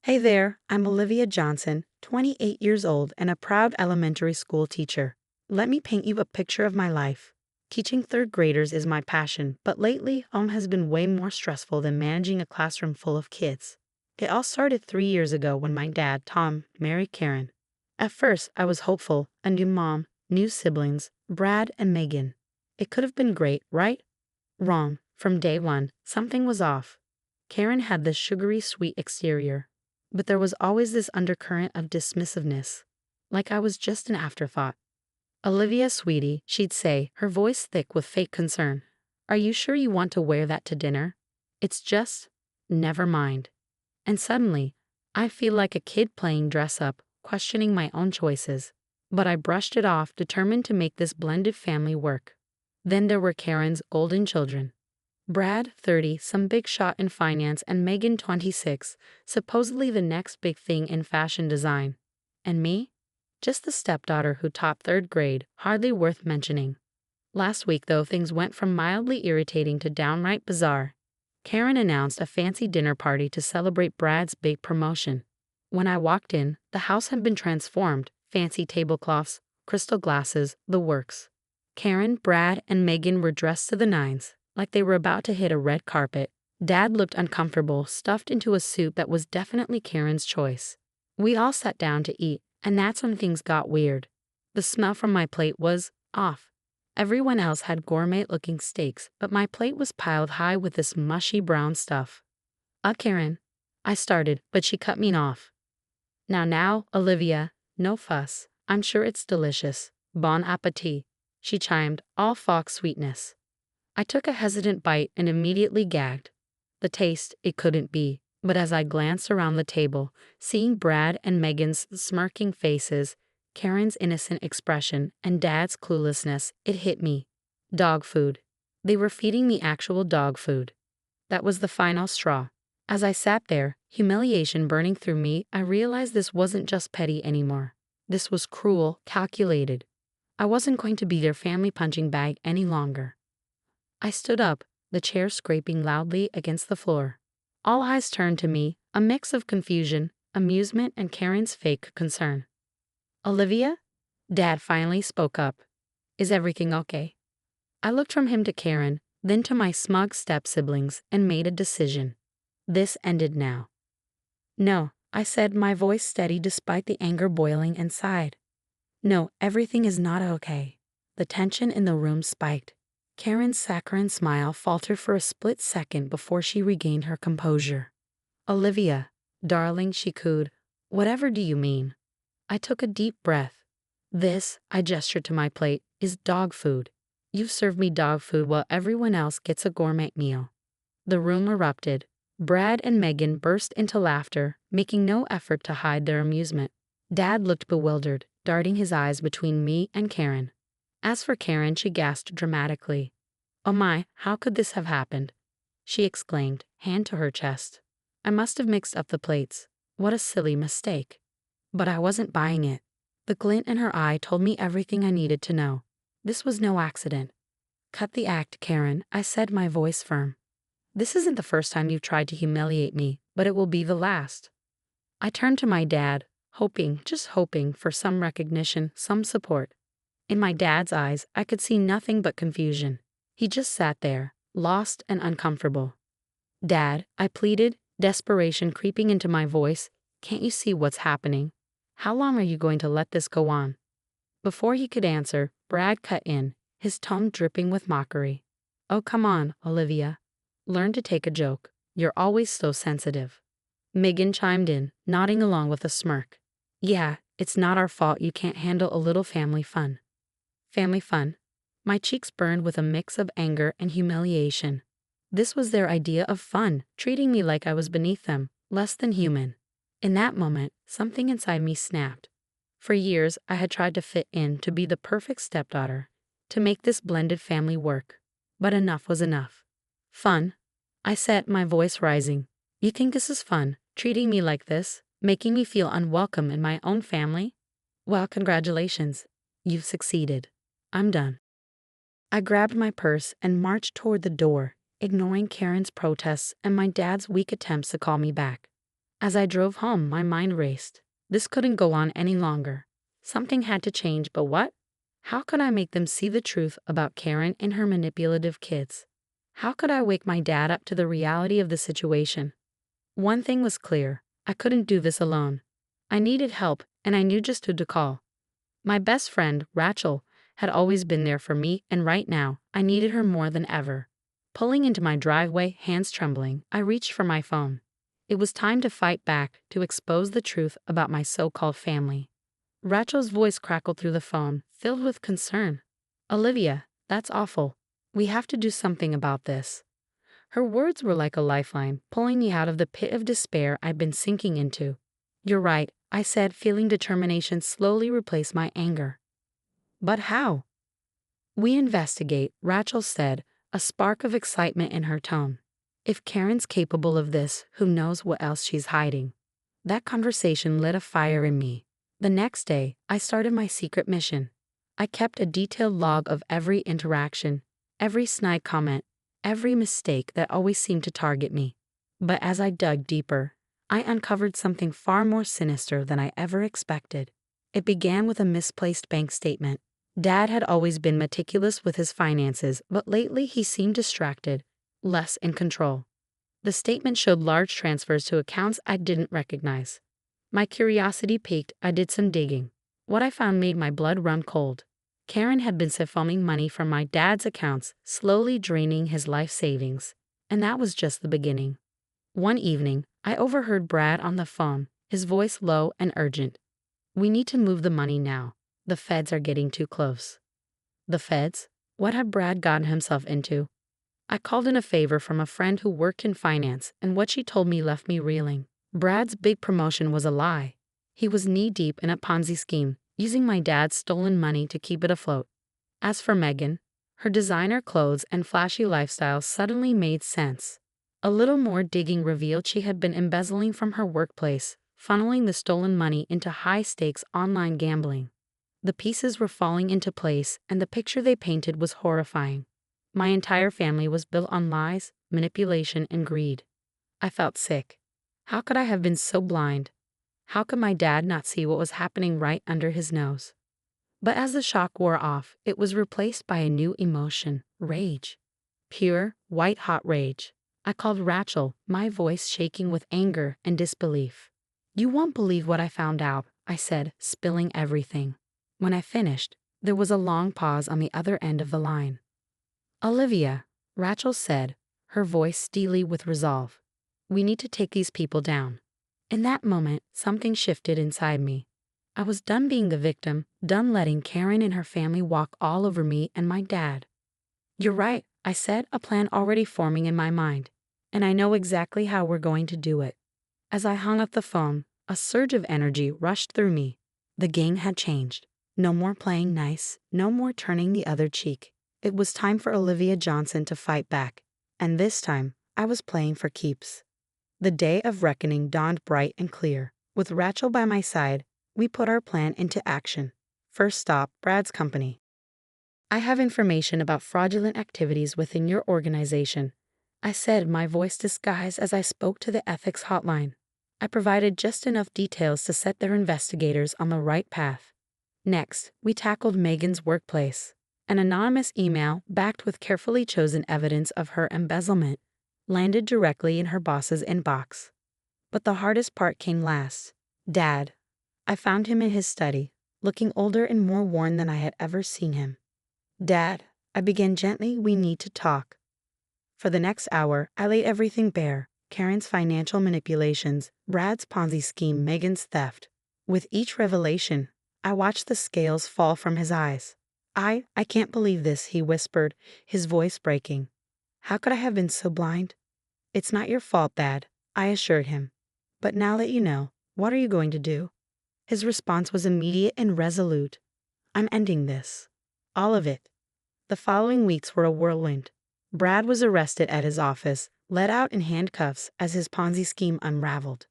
Hey there, I'm Olivia Johnson, 28 years old and a proud elementary school teacher. Let me paint you a picture of my life. Teaching third graders is my passion, but lately, home has been way more stressful than managing a classroom full of kids. It all started 3 years ago when my dad, Tom, married Karen. At first, I was hopeful, a new mom, new siblings, Brad and Megan. It could have been great, right? Wrong. From day one, something was off. Karen had this sugary sweet exterior, but there was always this undercurrent of dismissiveness, like I was just an afterthought. Olivia, sweetie, she'd say, her voice thick with fake concern. Are you sure you want to wear that to dinner? It's just, never mind. And suddenly, I feel like a kid playing dress up, questioning my own choices. But I brushed it off, determined to make this blended family work. Then there were Karen's golden children. Brad, 30, some big shot in finance, and Megan, 26, supposedly the next big thing in fashion design. And me? Just the stepdaughter who topped third grade, hardly worth mentioning. Last week, though, things went from mildly irritating to downright bizarre. Karen announced a fancy dinner party to celebrate Brad's big promotion. When I walked in, the house had been transformed, fancy tablecloths, crystal glasses, the works. Karen, Brad, and Megan were dressed to the nines, like they were about to hit a red carpet. Dad looked uncomfortable, stuffed into a suit that was definitely Karen's choice. We all sat down to eat, and that's when things got weird. The smell from my plate was off. Everyone else had gourmet-looking steaks, but my plate was piled high with this mushy brown stuff. Karen, I started, but she cut me off. Now, Olivia, no fuss. I'm sure it's delicious. Bon appetit, she chimed, all fox sweetness. I took a hesitant bite and immediately gagged. The taste, it couldn't be, but as I glanced around the table, seeing Brad and Megan's smirking faces, Karen's innocent expression, and Dad's cluelessness, it hit me. Dog food. They were feeding me actual dog food. That was the final straw. As I sat there, humiliation burning through me, I realized this wasn't just petty anymore. This was cruel, calculated. I wasn't going to be their family punching bag any longer. I stood up, the chair scraping loudly against the floor. All eyes turned to me, a mix of confusion, amusement, and Karen's fake concern. Olivia? Dad finally spoke up. Is everything okay? I looked from him to Karen, then to my smug step-siblings, and made a decision. This ended now. No, I said, my voice steady despite the anger boiling inside. No, everything is not okay. The tension in the room spiked. Karen's saccharine smile faltered for a split second before she regained her composure. Olivia, darling, she cooed, whatever do you mean? I took a deep breath. This, I gestured to my plate, is dog food. You've served me dog food while everyone else gets a gourmet meal. The room erupted. Brad and Megan burst into laughter, making no effort to hide their amusement. Dad looked bewildered, darting his eyes between me and Karen. As for Karen, she gasped dramatically. Oh my, how could this have happened? She exclaimed, hand to her chest. I must have mixed up the plates. What a silly mistake. But I wasn't buying it. The glint in her eye told me everything I needed to know. This was no accident. Cut the act, Karen, I said, my voice firm. This isn't the first time you've tried to humiliate me, but it will be the last. I turned to my dad, hoping, just hoping, for some recognition, some support. In my dad's eyes, I could see nothing but confusion. He just sat there, lost and uncomfortable. Dad, I pleaded, desperation creeping into my voice, can't you see what's happening? How long are you going to let this go on? Before he could answer, Brad cut in, his tone dripping with mockery. Oh, come on, Olivia. Learn to take a joke. You're always so sensitive. Megan chimed in, nodding along with a smirk. Yeah, it's not our fault you can't handle a little family fun. Family fun? My cheeks burned with a mix of anger and humiliation. This was their idea of fun, treating me like I was beneath them, less than human. In that moment, something inside me snapped. For years, I had tried to fit in, to be the perfect stepdaughter, to make this blended family work. But enough was enough. Fun? I said, my voice rising. You think this is fun, treating me like this, making me feel unwelcome in my own family? Well, congratulations. You've succeeded. I'm done. I grabbed my purse and marched toward the door, ignoring Karen's protests and my dad's weak attempts to call me back. As I drove home, my mind raced. This couldn't go on any longer. Something had to change, but what? How could I make them see the truth about Karen and her manipulative kids? How could I wake my dad up to the reality of the situation? One thing was clear. I couldn't do this alone. I needed help, and I knew just who to call. My best friend, Rachel, had always been there for me, and right now, I needed her more than ever. Pulling into my driveway, hands trembling, I reached for my phone. It was time to fight back, to expose the truth about my so-called family. Rachel's voice crackled through the phone, filled with concern. "Olivia, that's awful. We have to do something about this." Her words were like a lifeline, pulling me out of the pit of despair I'd been sinking into. "You're right," I said, feeling determination slowly replace my anger. "But how?" "We investigate," Rachel said, a spark of excitement in her tone. "If Karen's capable of this, who knows what else she's hiding?" That conversation lit a fire in me. The next day, I started my secret mission. I kept a detailed log of every interaction, every snide comment, every mistake that always seemed to target me. But as I dug deeper, I uncovered something far more sinister than I ever expected. It began with a misplaced bank statement. Dad had always been meticulous with his finances, but lately he seemed distracted, less in control. The statement showed large transfers to accounts I didn't recognize. My curiosity piqued. I did some digging. What I found made my blood run cold. Karen had been siphoning money from my dad's accounts, slowly draining his life savings. And that was just the beginning. One evening, I overheard Brad on the phone, his voice low and urgent. "We need to move the money now. The feds are getting too close." The feds? What had Brad gotten himself into? I called in a favor from a friend who worked in finance, and what she told me left me reeling. Brad's big promotion was a lie. He was knee-deep in a Ponzi scheme, using my dad's stolen money to keep it afloat. As for Megan, her designer clothes and flashy lifestyle suddenly made sense. A little more digging revealed she had been embezzling from her workplace, funneling the stolen money into high-stakes online gambling. The pieces were falling into place, and the picture they painted was horrifying. My entire family was built on lies, manipulation, and greed. I felt sick. How could I have been so blind? How could my dad not see what was happening right under his nose? But as the shock wore off, it was replaced by a new emotion: rage. Pure, white-hot rage. I called Rachel, my voice shaking with anger and disbelief. "You won't believe what I found out," I said, spilling everything. When I finished, there was a long pause on the other end of the line. "Olivia," Rachel said, her voice steely with resolve. "We need to take these people down." In that moment, something shifted inside me. I was done being the victim, done letting Karen and her family walk all over me and my dad. "You're right," I said, a plan already forming in my mind. "And I know exactly how we're going to do it." As I hung up the phone, a surge of energy rushed through me. The game had changed. No more playing nice, no more turning the other cheek. It was time for Olivia Johnson to fight back. And this time, I was playing for keeps. The day of reckoning dawned bright and clear. With Rachel by my side, we put our plan into action. First stop, Brad's company. "I have information about fraudulent activities within your organization," I said, my voice disguised as I spoke to the ethics hotline. I provided just enough details to set their investigators on the right path. Next, we tackled Megan's workplace. An anonymous email, backed with carefully chosen evidence of her embezzlement, landed directly in her boss's inbox. But the hardest part came last. Dad. I found him in his study, looking older and more worn than I had ever seen him. "Dad," I began gently, "we need to talk." For the next hour, I laid everything bare: Karen's financial manipulations, Brad's Ponzi scheme, Megan's theft. With each revelation, I watched the scales fall from his eyes. I can't believe this," he whispered, his voice breaking. "How could I have been so blind?" "It's not your fault, Dad," I assured him. "But now that you know, what are you going to do?" His response was immediate and resolute. "I'm ending this. All of it." The following weeks were a whirlwind. Brad was arrested at his office, let out in handcuffs as his Ponzi scheme unraveled.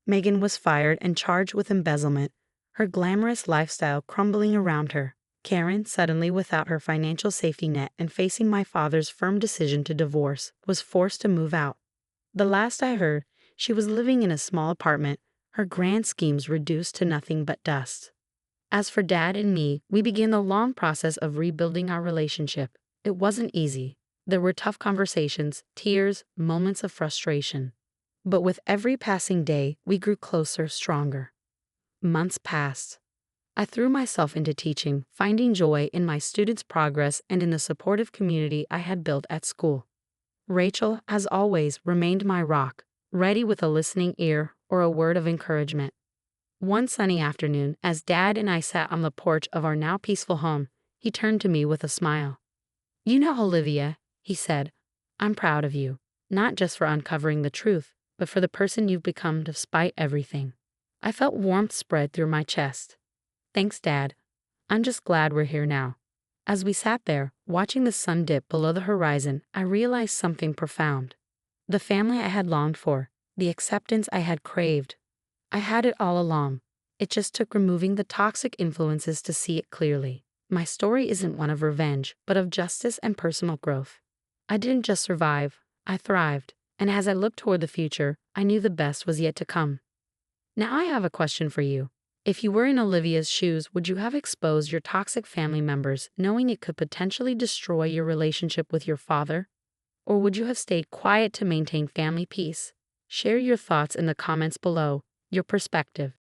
Megan was fired and charged with embezzlement, her glamorous lifestyle crumbling around her. Karen, suddenly without her financial safety net and facing my father's firm decision to divorce, was forced to move out. The last I heard, She was living in a small apartment, her grand schemes reduced to nothing but dust. As for Dad and me, we began the long process of rebuilding our relationship. It wasn't easy. There were tough conversations, tears, moments of frustration. But with every passing day, we grew closer, stronger. Months passed. I threw myself into teaching, finding joy in my students' progress and in the supportive community I had built at school. Rachel, as always, remained my rock, ready with a listening ear or a word of encouragement. One sunny afternoon, as Dad and I sat on the porch of our now peaceful home, he turned to me with a smile. "You know, Olivia," he said, "I'm proud of you, not just for uncovering the truth, but for the person you've become despite everything." I felt warmth spread through my chest. "Thanks, Dad. I'm just glad we're here now." As we sat there, watching the sun dip below the horizon, I realized something profound. The family I had longed for, the acceptance I had craved. I had it all along. It just took removing the toxic influences to see it clearly. My story isn't one of revenge, but of justice and personal growth. I didn't just survive, I thrived. And as I looked toward the future, I knew the best was yet to come. Now I have a question for you. If you were in Olivia's shoes, would you have exposed your toxic family members, knowing it could potentially destroy your relationship with your father? Or would you have stayed quiet to maintain family peace? Share your thoughts in the comments below, your perspective.